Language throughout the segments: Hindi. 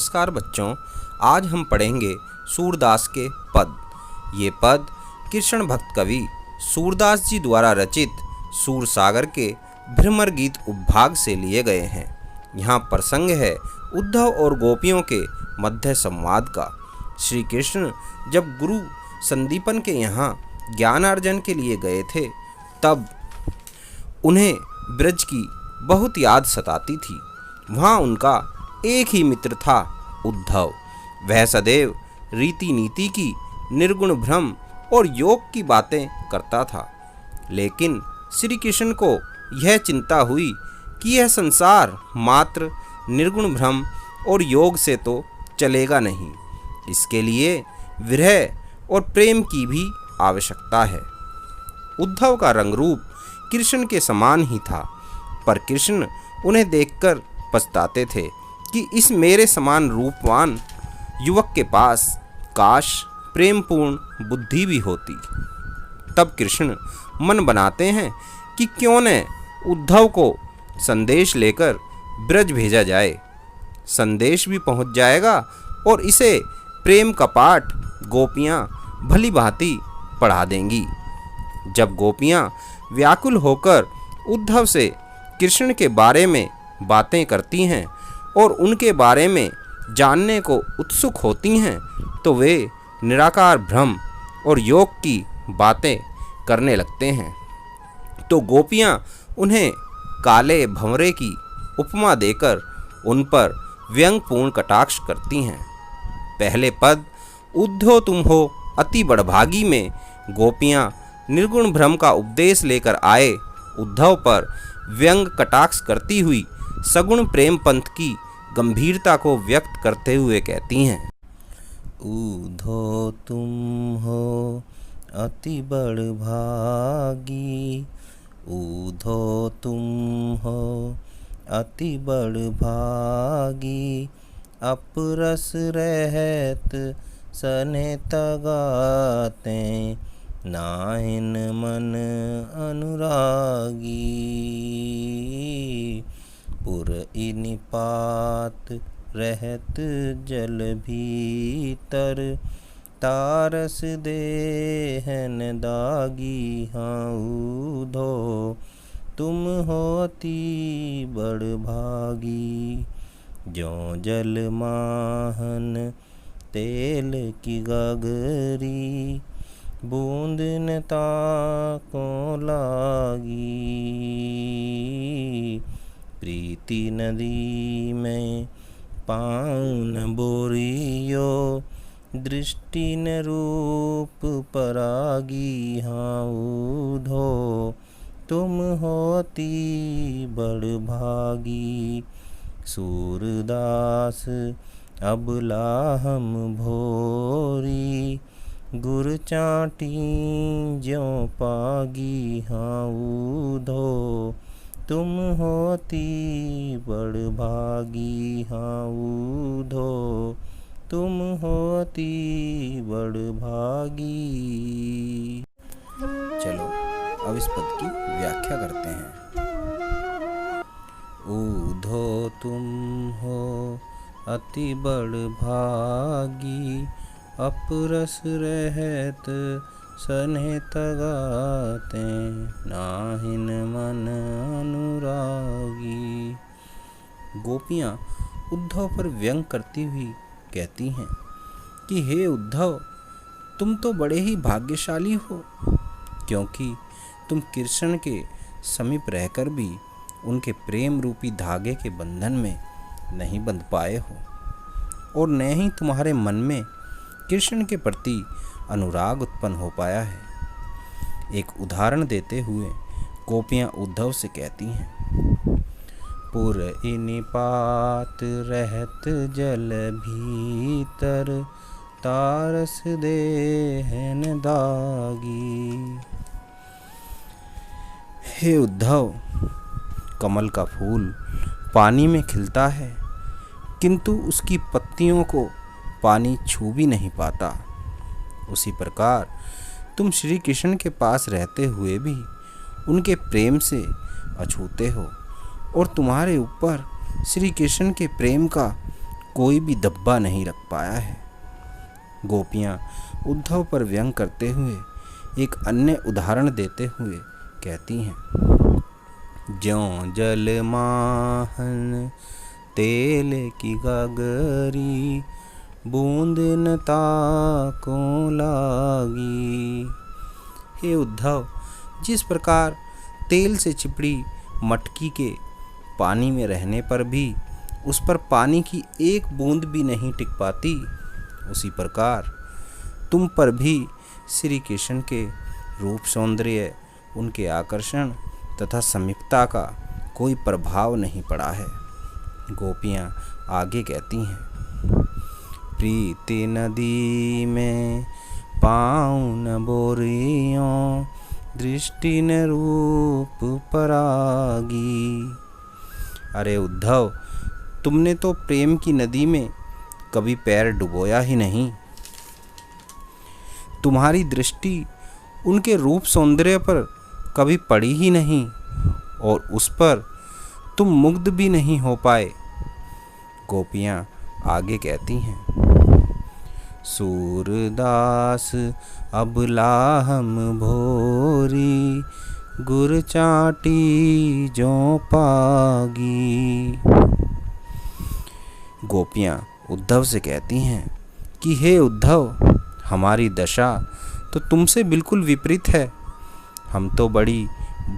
नमस्कार बच्चों, आज हम पढ़ेंगे सूरदास के पद। ये पद कृष्ण भक्त कवि सूरदास जी द्वारा रचित सूरसागर के भ्रमर गीत उपभाग से लिए गए हैं। यहाँ प्रसंग है उद्धव और गोपियों के मध्य संवाद का। श्री कृष्ण जब गुरु संदीपन के यहाँ ज्ञानार्जन के लिए गए थे, तब उन्हें ब्रज की बहुत याद सताती थी। वहाँ उनका एक ही मित्र था, उद्धव। वह सदैव रीति नीति की, निर्गुण भ्रम और योग की बातें करता था। लेकिन श्री कृष्ण को यह चिंता हुई कि यह संसार मात्र निर्गुण भ्रम और योग से तो चलेगा नहीं। इसके लिए विरह और प्रेम की भी आवश्यकता है। उद्धव का रंगरूप कृष्ण के समान ही था, पर कृष्ण उन्हें देखकर पछताते थे कि इस मेरे समान रूपवान युवक के पास काश प्रेमपूर्ण बुद्धि भी होती। तब कृष्ण मन बनाते हैं कि क्यों न उद्धव को संदेश लेकर ब्रज भेजा जाए। संदेश भी पहुंच जाएगा और इसे प्रेम का पाठ गोपियां भली भांति पढ़ा देंगी। जब गोपियां व्याकुल होकर उद्धव से कृष्ण के बारे में बातें करती हैं और उनके बारे में जानने को उत्सुक होती हैं, तो वे निराकार भ्रम और योग की बातें करने लगते हैं। तो गोपियां उन्हें काले भंवरे की उपमा देकर उन पर व्यंगपूर्ण कटाक्ष करती हैं। पहले पद उद्धव तुम हो अति बड़भागी में गोपियां निर्गुण भ्रम का उपदेश लेकर आए उद्धव पर व्यंग कटाक्ष करती हुई सगुण प्रेम पंथ की गंभीरता को व्यक्त करते हुए कहती हैं। उद्धव तुम हो अति बड़भागी, उद्धव तुम हो अति बड़भागी, अपरस रहत सने तगाते, नाहिन मन अनुरागी, पुर निपात रहत जल भीतर, तारस देहन दागी, हाँ उद्धव तुम होती बड़भागी, ज्यों जल माहन तेल की गगरी, बूंद न ताको लागी, प्रीति नदी में पाउन बोरियो, दृष्टि न रूप परागी, हाँ उद्धव तुम होती बड़भागी, सूरदास अबला हम भोरी, गुर चाटी ज्यों पागी, हाँ उद्धव तुम होती बड़भागी, हाँ उद्धव तुम होती बड़भागी। चलो अब इस पद की व्याख्या करते हैं। उद्धव तुम हो अति बड़भागी, अपरस रहत सने तगाते, नाहिन मन अनुरागी। गोपियां उद्धव पर व्यंग करती हुई कहती हैं कि हे उद्धव, तुम तो बड़े ही भाग्यशाली हो, क्योंकि तुम कृष्ण के समीप रहकर भी उनके प्रेम रूपी धागे के बंधन में नहीं बंध पाए हो, और न ही तुम्हारे मन में कृष्ण के प्रति अनुराग उत्पन्न हो पाया है। एक उदाहरण देते हुए गोपियां उद्धव से कहती हैं। पुर निपात रहत जल भीतर, तारस देहन दागी। हे उद्धव, कमल का फूल पानी में खिलता है, किंतु उसकी पत्तियों को पानी छू भी नहीं पाता। उसी प्रकार तुम श्री कृष्ण के पास रहते हुए भी उनके प्रेम से अछूते हो, और तुम्हारे ऊपर श्री कृष्ण के प्रेम का कोई भी दब्बा नहीं रख पाया है। गोपियाँ उद्धव पर व्यंग करते हुए एक अन्य उदाहरण देते हुए कहती हैं, ज्यों जल माहन तेल की गगरी, बूंद न ताको लागी। हे उद्धव, जिस प्रकार तेल से चिपड़ी मटकी के पानी में रहने पर भी उस पर पानी की एक बूंद भी नहीं टिक पाती, उसी प्रकार तुम पर भी श्री कृष्ण के रूप सौंदर्य, उनके आकर्षण तथा समीपता का कोई प्रभाव नहीं पड़ा है। गोपियाँ आगे कहती हैं, प्रीति नदी में पाँव न बोरियों, दृष्टि न रूप परागी। अरे उद्धव, तुमने तो प्रेम की नदी में कभी पैर डुबोया ही नहीं। तुम्हारी दृष्टि उनके रूप सौंदर्य पर कभी पड़ी ही नहीं और उस पर तुम मुग्ध भी नहीं हो पाए। गोपियाँ आगे कहती हैं, सूरदास अबला हम भोरी, गुर चाटी जो पागी। गोपियाँ उद्धव से कहती हैं कि हे उद्धव, हमारी दशा तो तुमसे बिल्कुल विपरीत है। हम तो बड़ी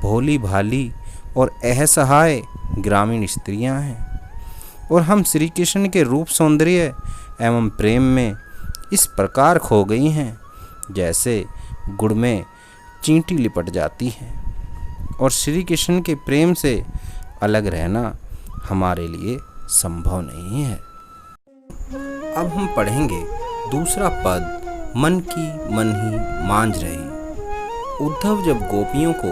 भोली भाली और असहाय ग्रामीण स्त्रियां हैं और हम श्री कृष्ण के रूप सौंदर्य एवं प्रेम में इस प्रकार खो गई हैं जैसे गुड़ में चींटी लिपट जाती है, और श्री कृष्ण के प्रेम से अलग रहना हमारे लिए संभव नहीं है। अब हम पढ़ेंगे दूसरा पद, मन की मन ही मांझ रही। उद्धव जब गोपियों को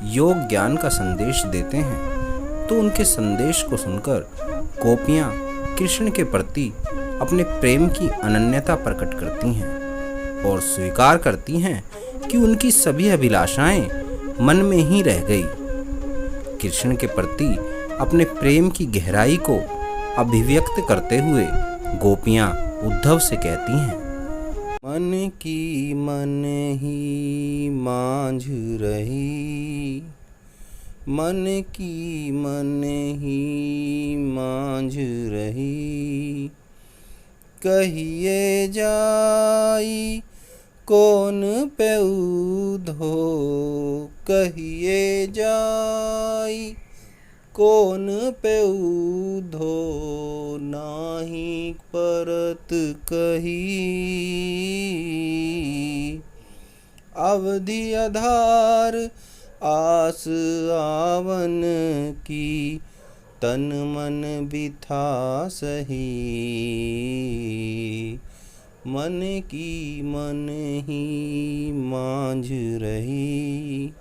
योग ज्ञान का संदेश देते हैं तो उनके संदेश को सुनकर गोपियाँ कृष्ण के प्रति अपने प्रेम की अनन्यता प्रकट करती हैं और स्वीकार करती हैं कि उनकी सभी अभिलाषाएं मन में ही रह गई। कृष्ण के प्रति अपने प्रेम की गहराई को अभिव्यक्त करते हुए गोपियाँ उद्धव से कहती हैं, मन की मन ही मांझ रही, मन की मन ही मांझ रही, कहिए जाई कौन पेउधो, कहिए जाई कौन पेउधो, नाही परत कही, अवधि आधार आस आवन की, तन मन बिथा सही, मन की मन ही मांझ रही।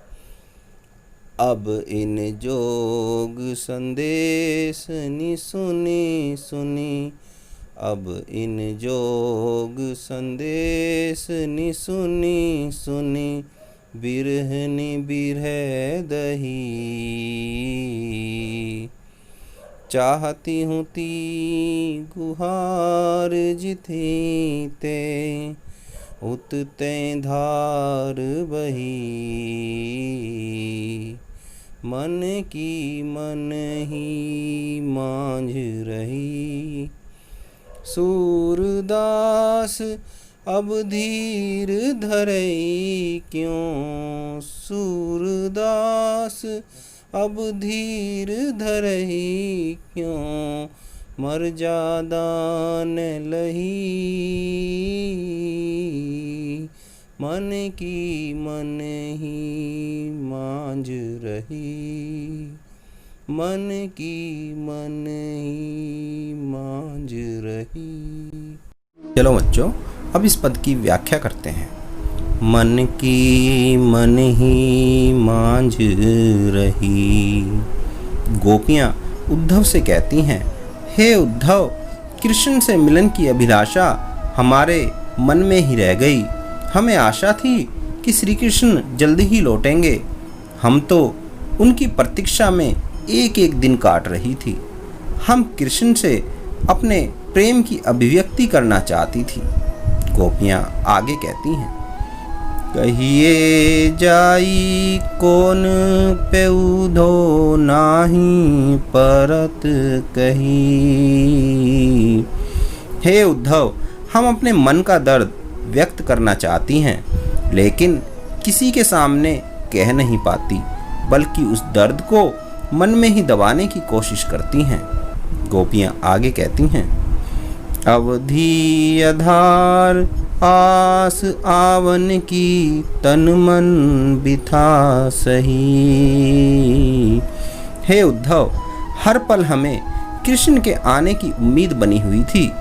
अब इन जोग संदेश नि सुनी सुनी, अब इन जोग संदेश नि सुनी सुनी, बिरहनि बिरह दही, चाहती हूँ ती गुहार जिथी ते, उतते धार बही, मन की मन ही मांझ रही। सूरदास अब धीर धरई क्यों, सूरदास अब धीर धरई क्यों, मर्यादान लही, मन की मन ही मांझ रही, मन की मन ही मांझ रही। चलो बच्चों, अब इस पद की व्याख्या करते हैं। मन की मन ही मांझ रही। गोपियाँ उद्धव से कहती हैं, हे उद्धव, कृष्ण से मिलन की अभिलाषा हमारे मन में ही रह गई। हमें आशा थी कि श्री कृष्ण जल्दी ही लौटेंगे। हम तो उनकी प्रतीक्षा में एक एक दिन काट रही थी। हम कृष्ण से अपने प्रेम की अभिव्यक्ति करना चाहती थी। गोपियाँ आगे कहती हैं, कहिए जाई कौन पेउधो नाही परत कही। हे उद्धव, हम अपने मन का दर्द व्यक्त करना चाहती हैं, लेकिन किसी के सामने कह नहीं पाती, बल्कि उस दर्द को मन में ही दबाने की कोशिश करती हैं। गोपियाँ आगे कहती हैं, अवधि आधार आस आवन की तन मन बिथा सही। हे उद्धव, हर पल हमें कृष्ण के आने की उम्मीद बनी हुई थी,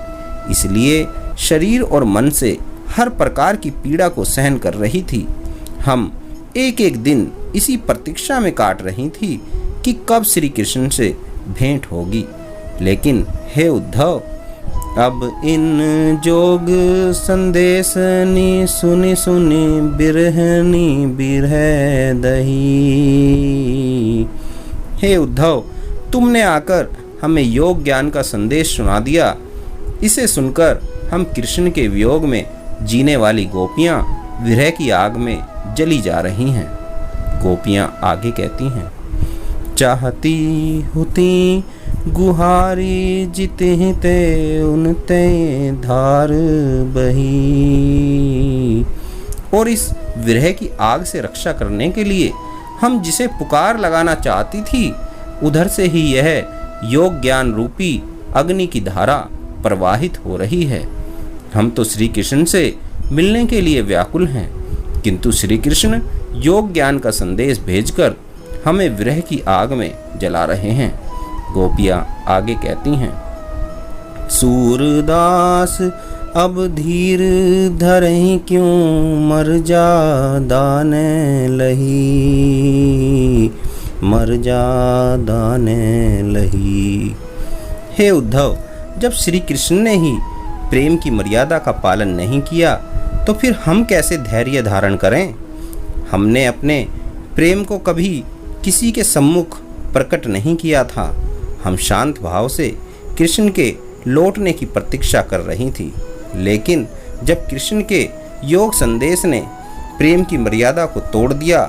इसलिए शरीर और मन से हर प्रकार की पीड़ा को सहन कर रही थी। हम एक एक दिन इसी प्रतीक्षा में काट रही थी कि कब श्री कृष्ण से भेंट होगी। लेकिन हे उद्धव, अब इन जोग संदेशनी सुनी सुनी बिरहनी बिरह दही। हे उद्धव, तुमने आकर हमें योग ज्ञान का संदेश सुना दिया। इसे सुनकर हम कृष्ण के वियोग में जीने वाली गोपियाँ विरह की आग में जली जा रही हैं। गोपियाँ आगे कहती हैं, चाहती होती गुहारी जिते ते उनते धार बही। और इस विरह की आग से रक्षा करने के लिए हम जिसे पुकार लगाना चाहती थी, उधर से ही यह योग ज्ञान रूपी अग्नि की धारा प्रवाहित हो रही है। हम तो श्री कृष्ण से मिलने के लिए व्याकुल हैं, किंतु श्री कृष्ण योग ज्ञान का संदेश भेजकर हमें विरह की आग में जला रहे हैं। गोपियाँ आगे कहती हैं, सूरदास अब धीर धरहि क्यों मर जा दाने लही। मर जा दाने लही। हे उद्धव, जब श्री कृष्ण ने ही प्रेम की मर्यादा का पालन नहीं किया, तो फिर हम कैसे धैर्य धारण करें। हमने अपने प्रेम को कभी किसी के सम्मुख प्रकट नहीं किया था। हम शांत भाव से कृष्ण के लौटने की प्रतीक्षा कर रही थी, लेकिन जब कृष्ण के योग संदेश ने प्रेम की मर्यादा को तोड़ दिया,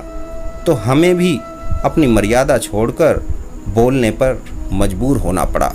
तो हमें भी अपनी मर्यादा छोड़कर बोलने पर मजबूर होना पड़ा।